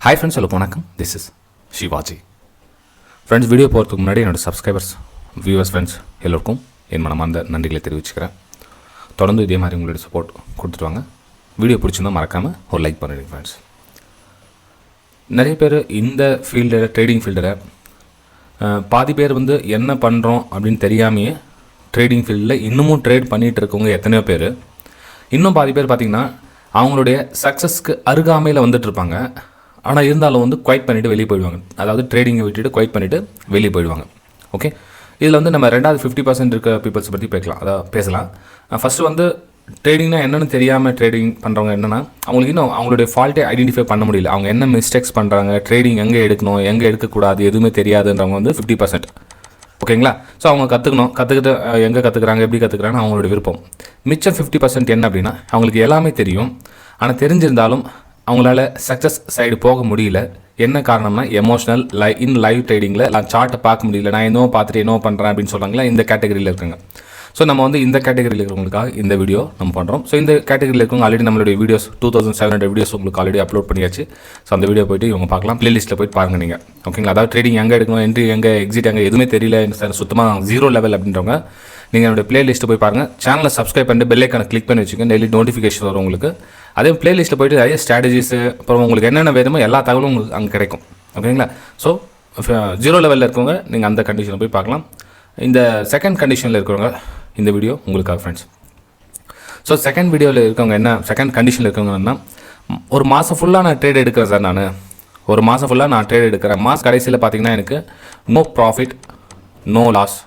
Hi friends, hello வணக்கம். This is Shivaji. Friends, video போகிறதுக்கு முன்னாடி என்னோடய சப்ஸ்கிரைபர்ஸ், வியூவர்ஸ், ஃப்ரெண்ட்ஸ் எல்லோருக்கும் என் மனமார்ந்த நன்றிகளை தெரிவிச்சுக்கிறேன். தொடர்ந்து இதே மாதிரி உங்களுடைய சப்போர்ட் கொடுத்துட்டு வாங்க. வீடியோ பிடிச்சிருந்தால் மறக்காமல் ஒரு லைக் பண்ணிடுங்க ஃப்ரெண்ட்ஸ். நிறைய பேர் இந்த ஃபீல்டில், ட்ரேடிங் ஃபீல்டில் பாதி பேர் என்ன பண்ணுறோம் அப்படின்னு தெரியாமையே ட்ரேடிங் ஃபீல்டில் இன்னமும் ட்ரேட் பண்ணிகிட்டு இருக்கவங்க எத்தனையோ பேர். இன்னும் பாதி பேர் பார்த்திங்கன்னா அவங்களுடைய சக்ஸஸ்க்கு அருகாமையில் வந்துட்டுருப்பாங்க. ஆனால் இருந்தாலும் குவைட் பண்ணிவிட்டு வெளியே போயிடுவாங்க. அதாவது ட்ரேடிங்கை விட்டுட்டு குவைட் பண்ணிவிட்டு வெளியே போயிடுவாங்க. ஓகே, இதில் நம்ம ரெண்டாவது 50% இருக்க பீப்புள்ஸ் பற்றி பேசலாம். ஃபஸ்ட்டு ட்ரேடிங்னா என்னென்னு தெரியாமல் ட்ரேடிங் பண்ணுறவங்க என்னென்னா, அவங்களுக்கு இன்னும் அவங்களுடைய ஃபால்ட்டே ஐடென்டிஃபை பண்ண முடியல. அவங்க என்ன மிஸ்டேக்ஸ் பண்ணுறாங்க, ட்ரேடிங் எங்கே எடுக்கணும், எங்கே எடுக்கக்கூடாது, எதுவுமே தெரியாதுன்றவங்க 50%. ஓகேங்களா? ஸோ அவங்க கற்றுக்கிட்டு எங்கே கற்றுக்குறாங்க, எப்படி கற்றுக்குறாங்கன்னு அவங்களோட விருப்பம். மிச்சம் 50% என்ன அப்படின்னா, அவங்களுக்கு எல்லாமே தெரியும், ஆனால் தெரிஞ்சிருந்தாலும் அவங்களால சக்ஸஸ் சைடு போக முடியல. என்ன காரணம்னா, எமோஷனல் லைவ் ட்ரேடிங்கில் நான் சார்ட்டை பார்க்க முடியல, நான் என்னோ பார்த்துட்டு என்னோ பண்ணுறேன் அப்படின்னு சொல்கிறாங்களா, இந்த கேட்டகரியில் இருக்குங்க. ஸோ நம்ம இந்த கேட்டகரியில் இருக்கிறவங்களுக்காக இந்த வீடியோ நம்ம பண்ணுறோம். ஸோ இந்த கேட்டகரியில் இருக்கவங்க ஆல்ரெடி நம்மளுடைய வீடியோஸ் 2700 வீடியோஸ் உங்களுக்கு ஆல்ரெடி அப்லோட் பண்ணியாச்சு. ஸோ அந்த வீடியோ போய்ட்டு இவங்க பார்க்கலாம். ப்ளேலிஸ்ட்டில் போய்ட்டு பாருங்கள் நீங்கள். ஓகேங்களா? அதாவது ட்ரேடிங் எங்கே எடுக்கணும், என்ட்ரி எங்கே, எக்ஸிட் எங்கே, எதுவுமே தெரியல, சுத்தமாக 0 லெவல் அப்படின்றவங்க நீங்கள் என்னோடய ப்ளேலிஸ்ட்டு போய் பாருங்கள். சேனலை சப்ஸ்கிரைப் பண்ணிட்டு பெல் ஐக்கானை கிளிக் பண்ணி வச்சுக்கோங்க. டெய்லி நோட்டிஃபிகேஷன் வரும் உங்களுக்கு. அதே ப்ளேலிஸ்ட்டில் போய்ட்டு நிறைய ஸ்ட்ராட்டஜிஸு, அப்புறம் உங்களுக்கு என்னென்ன வேணுமோ எல்லா தகவலும் உங்களுக்கு அங்கே கிடைக்கும். ஓகேங்களா? ஸோ 0 லெவலில் இருக்கவங்க நீங்கள் அந்த கண்டிஷனில் போய் பார்க்கலாம். இந்த செகண்ட் கண்டிஷனில் இருக்கிறவங்க இந்த வீடியோ உங்களுக்காக ஃப்ரெண்ட்ஸ். ஸோ செகண்ட் கண்டிஷனில் இருக்கவங்கன்னா, ஒரு மாதம் ஃபுல்லாக நான் ட்ரேட் எடுக்கிறேன் சார். ஒரு மாதம் ஃபுல்லாக நான் ட்ரேட் எடுக்கிறேன். மாதம் கடைசியில் பார்த்தீங்கன்னா எனக்கு நோ ப்ராஃபிட், நோ லாஸ்.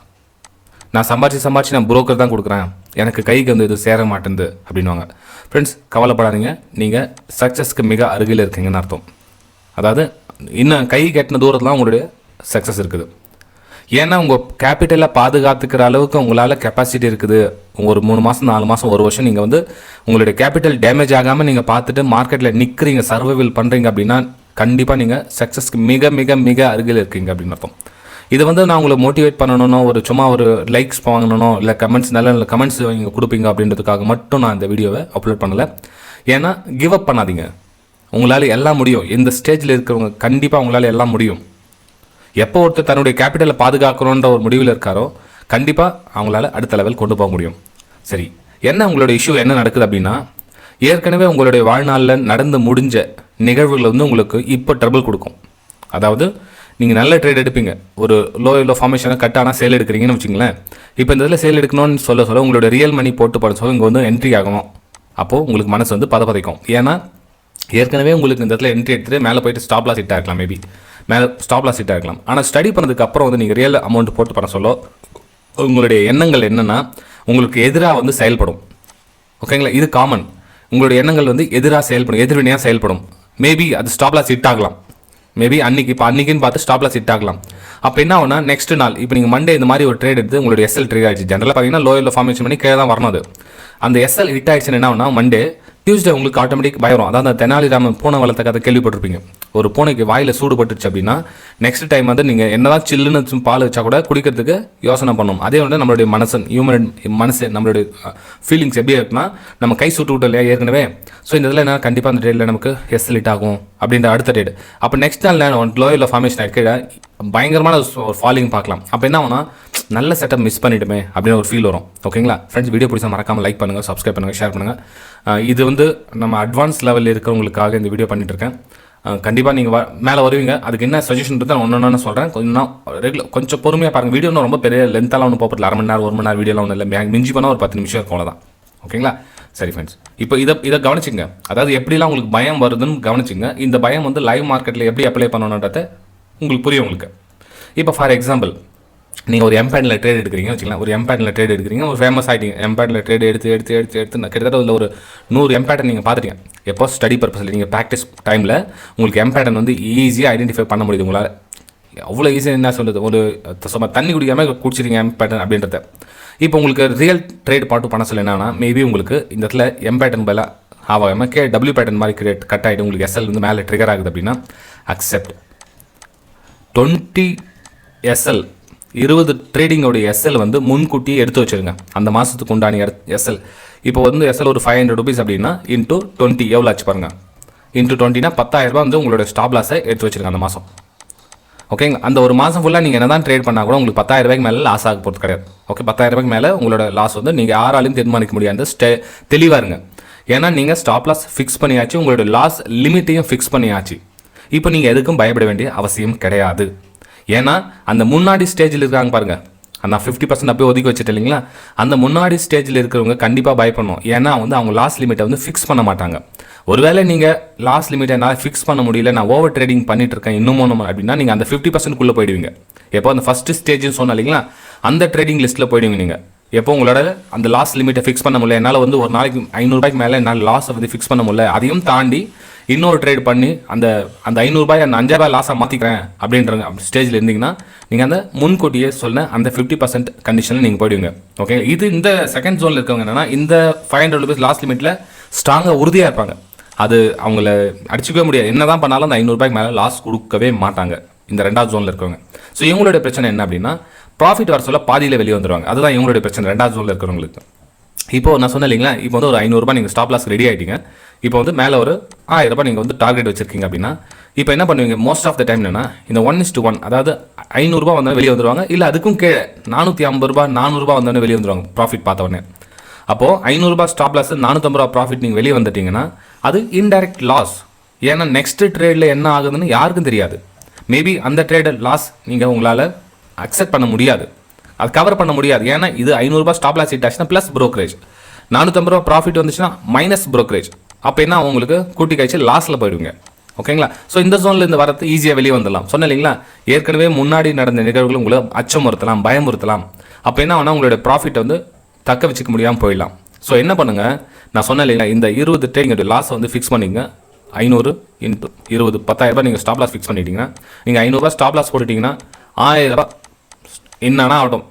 நான் சம்பாரிச்சு நான் புரோக்கர் தான் கொடுக்குறேன், எனக்கு கைக்கு இது சேர மாட்டேங்குது அப்படின்வாங்க. ஃப்ரெண்ட்ஸ், கவலைப்படாதீங்க, நீங்கள் சக்ஸஸ்க்கு மிக அருகில் இருக்கீங்கன்னு அர்த்தம். அதாவது இன்னும் கை கட்டின தூரத்தில் உங்களுடைய சக்ஸஸ் இருக்குது. ஏன்னா உங்கள் கேபிட்டலை பாதுகாத்துக்கிற அளவுக்கு உங்களால் கெப்பாசிட்டி இருக்குது. ஒரு 3 மாதம், 4 மாதம், 1 வருஷம் நீங்கள் உங்களுடைய கேபிட்டல் டேமேஜ் ஆகாமல் நீங்கள் பார்த்துட்டு மார்க்கெட்டில் நிற்கிறீங்க, சர்வைவல் பண்ணுறீங்க அப்படின்னா கண்டிப்பாக நீங்கள் சக்ஸஸ்க்கு மிக மிக மிக அருகில் இருக்கீங்க அப்படின்னு அர்த்தம். இது நான் உங்களை மோட்டிவேட் பண்ணணும், சும்மா ஒரு லைக்ஸ் வாங்கணும், இல்லை கமெண்ட்ஸ், நல்ல கமெண்ட்ஸ் நீங்கள் கொடுப்பீங்க அப்படின்றதுக்காக மட்டும் நான் இந்த வீடியோவை அப்லோட் பண்ணலை. ஏன்னா கிவ் அப் பண்ணாதீங்க, உங்களால் எல்லாம் முடியும். இந்த ஸ்டேஜில் இருக்கிறவங்க கண்டிப்பாக உங்களால் எல்லாம் முடியும். எப்போ ஒருத்தர் தன்னுடைய கேபிட்டலை பாதுகாக்கணுன்ற ஒரு முடிவில் இருக்காரோ கண்டிப்பாக அவங்களால அடுத்த லெவல் கொண்டு போக முடியும். சரி, என்ன உங்களோட இஷ்யூ என்ன நடக்குது அப்படின்னா, ஏற்கனவே உங்களுடைய வாழ்நாளில் நடந்து முடிஞ்ச நிகழ்வுகள் உங்களுக்கு இப்போ ட்ரபிள் கொடுக்கும். அதாவது நீங்கள் நல்ல ட்ரேட் எடுப்பீங்க, ஒரு லோ ஃபார்மேஷனை கட் ஆனால் சேல் எடுக்கிறீங்கன்னு வச்சுங்களேன். இப்போ இந்த இதில் சேல் எடுக்கணும்னு சொல்ல உங்களோட ரியல் மணி போட்டு போட சொல்ல இங்கே என்ட்ரி ஆகணும். அப்போது உங்களுக்கு மனசு பதப்பதைக்கும். ஏன்னா ஏற்கனவே உங்களுக்கு இந்த இடத்துல என்ட்ரி எடுத்துகிட்டு மேலே போய்ட்டு ஸ்டாப் லாஸ் ஹிட் ஆகிருக்கலாம், மேபி மேலே ஸ்டாப் லாஸ் ஹிட் ஆகிருக்கலாம். ஆனால் ஸ்டடி பண்ணதுக்கு அப்புறம் நீங்கள் ரியல் அமௌண்ட் போட்டு பண்ண சொல்ல உங்களுடைய எண்ணங்கள் என்னென்னா உங்களுக்கு எதிராக செயல்படும். ஓகேங்களா? இது காமன். உங்களுடைய எண்ணங்கள் எதிராக செயல்படும், எதிர்வினையாக செயல்படும். மேபி அது ஸ்டாப் லாஸ் ஹிட் ஆகலாம், மேபி அன்னைக்குன்னு பார்த்து ஸ்டாப் லாஸ் ஹிட் ஆகலாம். அப்போ என்ன ஆகுனா, நெக்ஸ்ட் நாள் இப்போ நீங்கள் மண்டே இந்த மாதிரி ஒரு ட்ரேட் எடுத்து உங்களுடைய எஸ்எல் ட்ரேட் ஆகிடுச்சு. ஜென்ரலாக பார்த்தீங்கன்னா லோயரில் ஃபார்மேஷன் பண்ணி கீழே தான் வரணும். அது அந்த எஸ்எல் ஹிட் ஆகிடுச்சுன்னு என்ன ஆகுனா, மண்டே டியூஸ்டே உங்களுக்கு ஆட்டோமேட்டிக் பயம். அதாவது அந்த தெனாலிராமன் பூனை வளர்த்த கதை கேள்விப்பட்டிருப்பீங்க. ஒரு பூனைக்கு வாயில் சூடுபட்டுருச்சு அப்படின்னா நெக்ஸ்ட் டைம் நீங்கள் என்னதான் சில்லுன்னு பால் வச்சா கூட குடிக்கிறதுக்கு யோசனை பண்ணணும். அதே நம்மளுடைய மனசு நம்மளுடைய ஃபீலிங்ஸ் எப்படி இருக்குன்னா, நம்ம கை சுட்டு விட்டோம் இல்லையா ஏற்கனவே. ஸோ இந்த இதில் என்ன கண்டிப்பாக அந்த ட்ரேடில் நமக்கு எஸ்எல் ஹிட் ஆகும் அப்படின்ற அடுத்த ட்ரேட். அப்போ நெக்ஸ்ட் நாள் லோயரில் ஃபார்மேஷன் ஆகிட பயங்கரமான ஒரு ஃபாலிங் பார்க்கலாம். அப்போ என்ன ஆகுனா, நல்ல செட்டப் மிஸ் பண்ணிவிடுமே அப்படின்னு ஒரு ஃபீல் வரும். ஓகேங்களா ஃப்ரெண்ட்ஸ், வீடியோ பிடிச்சா மறக்காமல் லைக் பண்ணுங்கள், சப்ஸ்கிரைப் பண்ணுங்கள், ஷேர் பண்ணுங்கள். இது நம்ம அட்வான்ஸ் லெவலில் இருக்கிறவங்களுக்காக இந்த வீடியோ பண்ணிட்டுருக்கேன். கண்டிப்பாக நீங்கள் மேலே வருவீங்க. அதுக்கு என்ன சஜஷன் இருந்தால் ஒன்று சொல்கிறேன். கொஞ்சம் பொறுமையாக பாருங்கள். வீடியோ ரொம்ப பெரிய லென்த்தாலாம் ஒன்று போகல, 1/2 மணி நேரம் 1 மணி நேரம் வீடியோலாம் ஒன்றும் இல்லை. மிஞ்சி பண்ணால் ஒரு 10 நிமிஷம் இருக்கும், அவ்வளோதான். ஓகேங்களா? சரி ஃப்ரெண்ட்ஸ், இப்போ இதை கவனிச்சிங்க. அதாவது எப்படிலாம் உங்களுக்கு பயம் வருதுன்னு கவனிச்சிங்க. இந்த பயம் லைவ் மார்க்கெட்டில் எப்படி அப்ளை பண்ணணுன்றதை உங்களுக்கு புரியும் உங்களுக்கு. இப்போ ஃபார் எக்ஸாம்பிள், நீங்கள் ஒரு எம்பேனில் ட்ரேட் எடுக்கிறீங்க வச்சுக்கலாம். ஒரு எம்பேனில் ட்ரேட் எடுக்கிறீங்க, ஒரு ஃபேமஸ் ஆகிட்டீங்க. எம்பேனில் ட்ரேட் எடுத்து கிட்டத்தட்ட ஒரு 100 எம்பேட்டன் நீங்கள் பார்த்துட்டீங்க. எப்போ ஸ்டடி பர்பஸில் நீங்கள் ப்ராக்டிஸ் டைமில் உங்களுக்கு எம்பேட்டன் ஈஸியாக ஐடென்டிஃபை பண்ண முடியுது உங்களால். அவ்வளோ ஈஸியாக என்ன சொல்கிறது, ஒரு தண்ணி குடிக்காமல் குடிச்சிருங்க எம்பேட்டன் அப்படின்றத. இப்போ உங்களுக்கு ரியல் ட்ரேட் பாட்டு பண்ண சொல்ல என்னன்னா, மேபி உங்களுக்கு இந்த இடத்துல எம்பேட்டன் பதிலாக ஆகாமல் டபிள்யூ பேட்டன் மாதிரி கட் ஆகிட்டு உங்களுக்கு எஸ்எல் மேலே ட்ரிகர் ஆகுது அப்படின்னா அக்செப்ட். 20 எஸ்எல் 20 ட்ரேடிங்கோடைய எஸ்எல் முன்கூட்டியே எடுத்து வச்சுருங்க. அந்த மாதத்துக்கு உண்டான எஸ்எல் இப்போ எஸ்எல் ஒரு 500 ரூபீஸ் அப்படின்னா இன்ட்டு 20 எவ்வளோ ஆச்சு பாருங்கள். இன்ட்டு 20னா 10,000 வந்து உங்களோட ஸ்டாப் லாஸை எடுத்து வச்சிருங்க அந்த மாதம். ஓகேங்களா? அந்த ஒரு மாதம் ஃபுல்லாக நீங்கள் என்ன தான் ட்ரேட் பண்ணால் கூட உங்களுக்கு 10,000 மேலே லாஸ் ஆக போகிறது கிடையாது. ஓகே, 10,000 மேலே உங்களோட லாஸ் வந்து நீங்கள் யாராலையும் தீர்மானிக்க முடியாது. தெளிவாக இருங்க. ஏன்னா நீங்கள் ஸ்டாப் லாஸ் ஃபிக்ஸ் பண்ணியாச்சு, உங்களோட லாஸ் லிமிட்டையும் ஃபிக்ஸ் பண்ணியாச்சு. இப்போ நீங்கள் எதுக்கும் பயப்பட வேண்டிய அவசியம் கிடையாது. ஏன்னா அந்த முன்னாடி ஸ்டேஜில் இருக்காங்க பாருங்கள், அந்த 50% அப்படியே ஒதுக்கி வச்சுட்டு இல்லைங்களா, அந்த முன்னாடி ஸ்டேஜில் இருக்கிறவங்க கண்டிப்பாக பயப்படணும். ஏன்னா வந்து அவங்க லாஸ் லிமிட்டை வந்து ஃபிக்ஸ் பண்ண மாட்டாங்க. ஒருவேளை நீங்கள் லாஸ் லிமிட்டை என்னால் ஃபிக்ஸ் பண்ண முடியல, நான் ஓவர் ட்ரேடிங் பண்ணிட்டு இருக்கேன் இன்னும் அப்படின்னா நீங்கள் அந்த 50%க்குள்ளே போயிடுவீங்க. எப்போ அந்த ஃபஸ்ட்டு ஸ்டேஜ்னு சொன்னால் இல்லைங்களா, அந்த ட்ரேடிங் லிஸ்ட்டில் போயிடுவீங்க நீங்கள். எப்போ உங்களோட அந்த லாஸ் லிமிட்டை ஃபிக்ஸ் பண்ண முடியல, என்னால் வந்து ஒரு நாளைக்கு 500 மேலே என்னால் லாஸை வந்து ஃபிக்ஸ் பண்ண முடியல, அதையும் தாண்டி இன்னொரு ட்ரேட் பண்ணி அந்த அந்த 500 அந்த 5,000 லாஸாக மாற்றிக்கிறேன் அப்படின்ற ஸ்டேஜில் இருந்தீங்கன்னா நீங்கள் அந்த முன்கூட்டியே சொன்ன அந்த 50% கண்டிஷனில் நீங்கள் போயிடுவீங்க. ஓகே, இது இந்த செகண்ட் ஜோனில் இருக்கவங்க என்னென்னா இந்த 500 ரூபீஸ் லாஸ் லிமிட்டில் ஸ்ட்ராங்காக உறுதியாக இருப்பாங்க. அது அவங்கள அடிச்சுக்கவே முடியாது. என்ன தான் பண்ணாலும் அந்த 500 மேலே லாஸ் கொடுக்கவே மாட்டாங்க இந்த ரெண்டாவது ஜோனில் இருக்கவங்க. ஸோ இவங்களோட பிரச்சனை என்ன அப்படின்னா ப்ராஃபிட் வர சொல்ல பாதியில் வெளியே வந்துடுவாங்க. அதுதான் இவங்களுடைய பிரச்சனை ரெண்டாவது ஜோனில் இருக்கிறவங்களுக்கு. இப்போ நான் சொன்னேன் இல்லைங்களா, இப்போ வந்து ஒரு 500 நீங்கள் ஸ்டாப் லாஸ் ரெடி ஆகிட்டீங்க. இப்போ வந்து மேலே ஒரு 1000 நீங்கள் வந்து டார்கெட் வச்சிருக்கீங்க அப்படின்னா இப்போ என்ன பண்ணுவீங்க, மோஸ்ட் ஆஃப் த டைம் என்னன்னா இந்த 1:1, அதாவது 500 வந்தாலும் வெளியே வந்துடுவாங்க. இல்லை அதுக்கும் கீழே 450 400 வந்தோடனே வெளியே வந்துடுவாங்க ப்ராஃபிட் பார்த்தவொடனே. அப்போது 500 ஸ்டாப் லாஸ் 450 ப்ராஃபிட் நீங்கள் வெளியே வந்துட்டீங்கன்னா அது இன்டைரக்ட் லாஸ். ஏன்னா நெக்ஸ்ட் ட்ரேடில் என்ன ஆகுதுன்னு யாருக்கும் தெரியாது. மேபி அந்த ட்ரேடர் லாஸ் நீங்கள் உங்களால் அக்செப்ட் பண்ண முடியாது, அது கவர் பண்ண முடியாது. ஏன்னா இது 500 ஸ்டாப் லாஸ் ஹிட் ஆச்சுன்னா ப்ளஸ் ப்ரோக்கரேஜ், 450 ப்ராஃபிட் வந்துச்சுன்னா மைனஸ் ப்ரோக்கரேஜ். அப்போ என்ன உங்களுக்கு கூட்டி கழிச்சு லாஸில் போயிடுவீங்க. ஓகேங்களா? ஸோ இந்த ஜோனில் இருந்து வரது ஈஸியாக வெளியே வந்துடலாம். சொன்ன இல்லைங்களா, ஏற்கனவே முன்னாடி நடந்த நிகழ்வுகள் உங்களை அச்சமுறுத்தலாம், பயமுறுத்தலாம். அப்போ என்ன வேணால் உங்களோட ப்ராஃபிட்டை வந்து தக்க வச்சுக்க முடியாமல் போயிடலாம். ஸோ என்ன பண்ணுங்கள், நான் சொன்னேன் இல்லைங்களா, இந்த 20 ட்ரேடிங் லாஸை வந்து ஃபிக்ஸ் பண்ணிங்க. 500 × 20 10,000 நீங்கள் ஸ்டாப் லாஸ் ஃபிக்ஸ் பண்ணிட்டீங்கன்னா, நீங்கள் 500 ஸ்டாப் லாஸ் போட்டுட்டிங்கன்னா 1000 என்னன்னா ஆகட்டும்,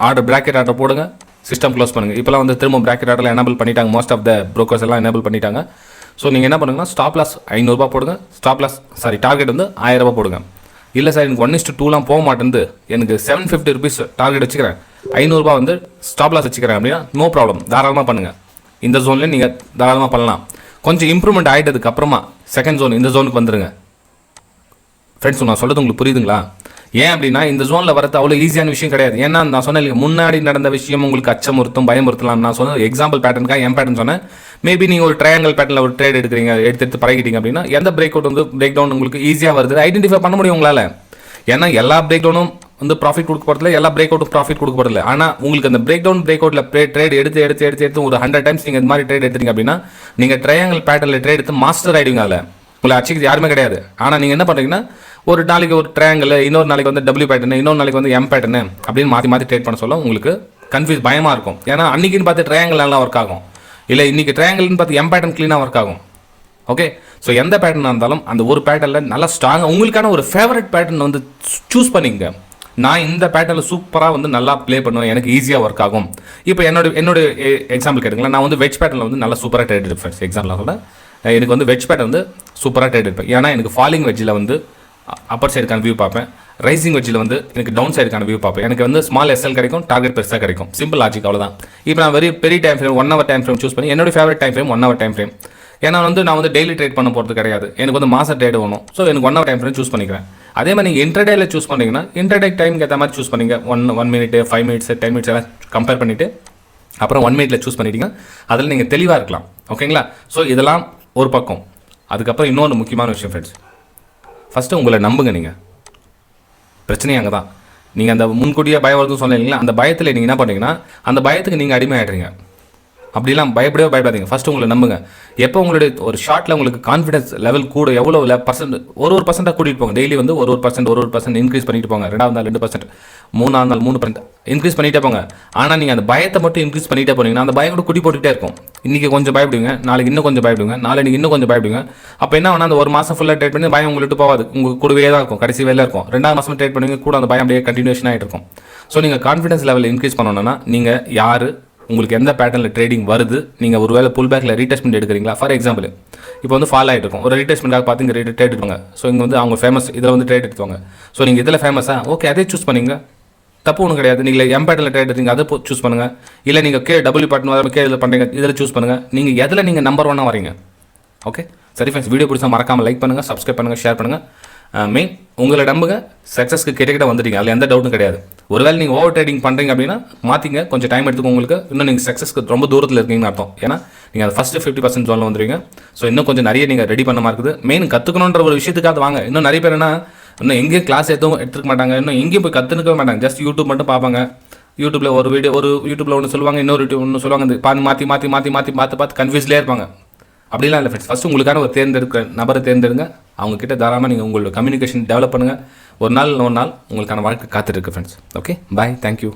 ஆர்டர் பிராக்கெட் ஆர்டர் போடுங்க, சிஸ்டம் க்ளோஸ் பண்ணுங்கள். இப்போலாம் வந்து திரும்ப பிராக்கெட் ஆர்டரில் எனேபிள் பண்ணிட்டாங்க, மோஸ்ட் ஆஃப் த ப்ரோக்கர்ஸ் எல்லாம் எனேபிள் பண்ணிட்டாங்க. ஸோ நீங்கள் என்ன பண்ணுங்கன்னா ஸ்டாப் லாஸ் 500 போடுங்க, டார்கெட் வந்து 1000 போடுங்க. இல்லை சார் எனக்கு 1:2 போக மாட்டேங்குது, எனக்கு 750 ரூபீஸ் டார்கெட் வச்சுக்கிறேன், 500 வந்து ஸ்டாப் லாஸ் வச்சுக்கிறேன் அப்படின்னா நோ ப்ராப்ளம், தாராளமாக பண்ணுங்கள். இந்த ஜோன்லேயே நீங்கள் தாராளமாக பண்ணலாம். கொஞ்சம் இம்ப்ரூவ்மெண்ட் ஆகிட்டதுக்கு அப்புறமா செகண்ட் ஜோன் இந்த ஜோனுக்கு வந்துடுங்க. ஃப்ரெண்ட்ஸ், நான் சொல்கிறது உங்களுக்கு புரியுதுங்களா? ஏன் அப்படின்னா இந்த ஜோனில் வரது அவ்வளோ ஈஸியான விஷயம் கிடையாது. ஏன்னா நான் சொன்னேன் முன்னாடி நடந்த விஷயம் உங்களுக்கு அச்சமுறுத்தும், பயமுறுத்தலாம். நான் சொன்ன எக்ஸாம்பிள் பேட்டர்னுக்காக என் பேட்டர்ன் சொன்னேன். மேபி நீங்கள் ஒரு ட்ரையாங்கல் பேட்டர்னில் ஒரு ட்ரேட் எடுக்கிறீங்க, எடுத்து பழகிட்டீங்க அப்படின்னா எந்த பிரேக் அவுட் வந்து பிரேக் டவுன் உங்களுக்கு ஈஸியாக வருது ஐடென்டிஃபை பண்ண முடியும் உங்களால். ஏன்னா எல்லா பிரேக் டவுனும் வந்து ப்ராஃபிட் கொடுக்க போகிறதில்ல, எல்லா பிரேக் அவுட்டும் ப்ராஃபிட் கொடுக்க போகிறதில்ல. ஆனால் உங்களுக்கு அந்த பிரேக் அவுட்டில் ட்ரேட் எடுத்து ஒரு 100 டைம்ஸ் நீங்கள் இந்த மாதிரி ட்ரேட் எடுத்தீங்க அப்படின்னா நீங்கள் ட்ரையாங்கல் பேட்டர்னில் ட்ரேட் எடுத்து மாஸ்டர் ஆகிடுவீங்க. அதில் உங்களை அச்சிக்கிறது யாருமே கிடையாது. ஆனால் நீங்கள் என்ன பண்ணுறீங்கன்னா ஒரு நாளைக்கு ஒரு ட்ரையாங்கல், இன்னொரு நாளைக்கு வந்து டபிள்யூ பேட்டர்னு, இன்னொரு நாளைக்கு வந்து எம் பேட்டர்னு அப்படின்னு மாற்றி ட்ரேட் பண்ண சொல்ல உங்களுக்கு கன்ஃபியூஸ் பயமாக இருக்கும். ஏன்னா அன்றைக்கின்னு பார்த்து ட்ரையாங்கல் நல்லா ஒர்க் ஆகும், இல்லை இன்றைக்கி ட்ரையாங்கல்னு பார்த்து எம் பேட்டர்ன் க்ளீனாக ஒர்க் ஆகும். ஓகே, ஸோ எந்த பேட்டர்னாக இருந்தாலும் அந்த ஒரு பேட்டர்னில் நல்லா ஸ்ட்ராங்காக உங்களுக்கான ஒரு ஃபேவரட் பேட்டர்ன் வந்து சூஸ் பண்ணிங்க. நான் இந்த பேட்டர்னில் சூப்பராக வந்து நல்லா ப்ளே பண்ணுவேன், எனக்கு ஈஸியாக ஒர்க் ஆகும். இப்போ என்னோட எக்ஸாம்பிள் கேட்டுங்களேன், நான் வந்து வெஜ் பேட்டர்னில் வந்து நல்லா சூப்பராக ட்ரேட் எடுப்பேன். எக்ஸாம்பிளாக சொல்ல எனக்கு வந்து வெஜ் பேட்டர்ன் வந்து சூப்பராக ட்ரேட் எடுப்பேன். ஏன்னா எனக்கு ஃபாலிங் வெஜ்ஜில் வந்து அப்பர் சைடுக்கான வியூ பார்ப்பேன், ரைசிங் வெஜ்ஜில் வந்து எனக்கு டவுன் சைடுக்கான வியூ பார்ப்பேன். எனக்கு வந்து ஸ்மால் எஸ்எல் கிடைக்கும், டார்கெட் பெருசாக கிடைக்கும். சிம்பிள் லாஜிக், அவ்வளோதான். இப்போ நான் பெரிய time frame 1 hour time frame choose பண்ணி என்னோட favourite time frame 1 hour time frame. ஏன்னா வந்து நான் வந்து டெய்லி ட்ரேட் பண்ண போகிறது கிடையாது, எனக்கு வந்து மாதம் ட்ரேட் வேணும். ஸோ எனக்கு 1 hour டைம் ஃப்ரேம் சூஸ் பண்ணிக்கிறேன். அதே மாதிரி நீங்கள் இன்ட்ரடேயில் சூஸ் பண்ணிங்கன்னா இன்ட்ரடே டைமுக்கு ஏற்ற மாதிரி சூஸ் பண்ணிங்க. 1 minute 5 minutes 10 minutes எல்லாம் கம்பேர் பண்ணிவிட்டு அப்புறம் 1 minute சூஸ் பண்ணிட்டீங்க. அதில் நீங்கள் தெளிவாக இருக்கலாம். ஓகேங்களா? ஸோ இதெல்லாம் ஒரு பக்கம். அதுக்கப்புறம் இன்னொன்று முக்கியமான விஷயம் ஃப்ரெண்ட்ஸ், ஃபஸ்ட்டு உங்களை நம்புங்க. நீங்கள் பிரச்சனையே அங்கே தான். நீங்கள் அந்த முன்கூட்டியே பயம் வருதுன்னு சொன்னீங்களா, அந்த பயத்தில் நீங்கள் என்ன பண்ணுறீங்கன்னா அந்த பயத்துக்கு நீங்கள் அடிமையாகிடுறீங்க. அப்படிலாம் பயப்படாதீங்க. ஃபஸ்ட்டு உங்களை நம்புங்க. எப்போ உங்களுடைய ஒரு ஷார்ட்டில் உங்களுக்கு கான்ஃபிடன்ஸ் லெவல் கூட எவ்வளோ பர்சன்ட் ஒரு பர்சன்ட்டாக கூட்டிகிட்டு போங்க. டெய்லி வந்து ஒரு பர்சன்ட் இன்க்ரீஸ் பண்ணிட்டு போங்க. 2வது நாள் 2%, 3வது நாள் 3% இன்க்ரீஸ் பண்ணிகிட்டே போங்க. ஆனால் நீங்கள் அந்த பயத்தை மட்டும் இன்க்ரீஸ் பண்ணிகிட்டே போனீங்கன்னா அந்த பயம் கூட குட்டி போட்டுகிட்டே இருக்கும். இன்றைக்கி கொஞ்சம் பயப்படுங்க, நாளைக்கு இன்னும் கொஞ்சம் பயப்படுங்க, நாளைக்கு இன்னும் கொஞ்சம் பயப்படுங்க. அப்போ என்ன வேணா அந்த ஒரு மாதம் ஃபுல்லாக ட்ரேட் பண்ணி பயம் உங்களுக்கு போகாது, உங்களுக்கு கூடவே தான் இருக்கும், கடைசி வேலை இருக்கும். 2வது மாதம் ட்ரேட் பண்ணுவீங்க, கூட அந்த பயம் அப்படியே கண்டினியூஷன் ஆகிட்டு இருக்கும். ஸோ நீங்கள் கான்ஃபிடன்ஸ் லெவல் இன்க்ரீஸ் பண்ணணும்னா நீங்கள் யார், உங்களுக்கு எந்த பேட்டர்னில் ட்ரேடிங் வருது, நீங்கள் ஒரு வேலை புல் பேக்கில் ரீடெஸ்ட்மெண்ட் எடுக்கிறீங்களா. ஃபார் எக்ஸாம்பிள் இப்போ வந்து ஃபால் ஆகிட்டு இருக்கும், ஒரு ரீடெஸ்ட்மெண்ட்டாக பார்த்து இங்கே ட்ரேட் எடுத்துவாங்க. ஸோ இங்கே வந்து அவங்க ஃபேமஸ், இதில் வந்து ட்ரேட் எடுத்துவாங்க. ஸோ நீங்கள் இதில் ஃபேமஸாக ஓகே அதே சூஸ் பண்ணிங்க, தப்பு ஒன்றும் கிடையாது. நீங்கள் எம் பேட்டர்னில் ட்ரேட் எடுத்தீங்க அதை சூஸ் பண்ணுங்கள். இல்லை நீங்கள் டபிள்யூ பேட்டர்ன் இதில் பண்ணுறீங்க, இதில் சூஸ் பண்ணுங்கள். நீங்கள் எதில் நீங்கள் நம்பர் 1 வரீங்க. ஓகே, சரி ஃப்ரெண்ட்ஸ், வீடியோ பிடிச்சா மறக்காமல் லைக் பண்ணுங்கள், சப்ஸ்கிரைப் பண்ணுங்கள், ஷேர் பண்ணுங்கள். மெயின் உங்களை நம்புங்க, சக்ஸஸ்க்கு கிட்ட வந்துட்டீங்க, அதில் எந்த டவுட்டும் கிடையாது. ஒருவேளை நீங்கள் ஓவர் ட்ரேடிங் பண்ணுறீங்க அப்படின்னா மாற்றிங்க, கொஞ்சம் டைம் எடுத்துக்கும் உங்களுக்கு. இன்னும் நீங்கள் சக்ஸஸ்க்கு ரொம்ப தூரத்தில் இருக்கீங்கன்னு அர்த்தம். ஏன்னா நீங்கள் அது ஃபஸ்ட்டு 50% ஜோனில் வந்துடுவீங்க. ஸோ இன்னும் கொஞ்சம் நிறைய நீங்கள் ரெடி பண்ண மாதிரி இருக்குது. மெயின் கற்றுக்கணுன்ற ஒரு விஷயத்துக்காக வாங்க. இன்னும் நிறைய பேர் என்ன, இன்னும் எங்கேயும் கிளாஸ் எதுவும் எடுத்துக்க மாட்டாங்க, இன்னும் எங்கேயும் போய் கற்றுக்க மாட்டாங்க, ஜஸ்ட் யூடியூப் மட்டும் பார்ப்பாங்க. யூடியூப்பில் யூடியூப்பில் ஒன்று சொல்லுவாங்க, இன்னொரு ஒன்று சொல்லுவாங்க, இந்த பார்த்து கன்ஃபியூஸ்லேயே இருப்பாங்க. அப்படிலாம் இல்லை ஃப்ரெண்ட்ஸ். ஃபஸ்ட்டு உங்களுக்கான ஒரு நபரை தேர்ந்தெடுங்க. அவங்க கிட்ட தாராளமாக நீங்கள் உங்களோட கம்யூனிகேஷன் டெவலப் பண்ணுங்கள். ஒரு நாள் உங்களுக்கான வாழ்க்கை காத்துட்டு இருக்கு ஃப்ரெண்ட்ஸ். ஓகே, பாய், தேங்க்யூ.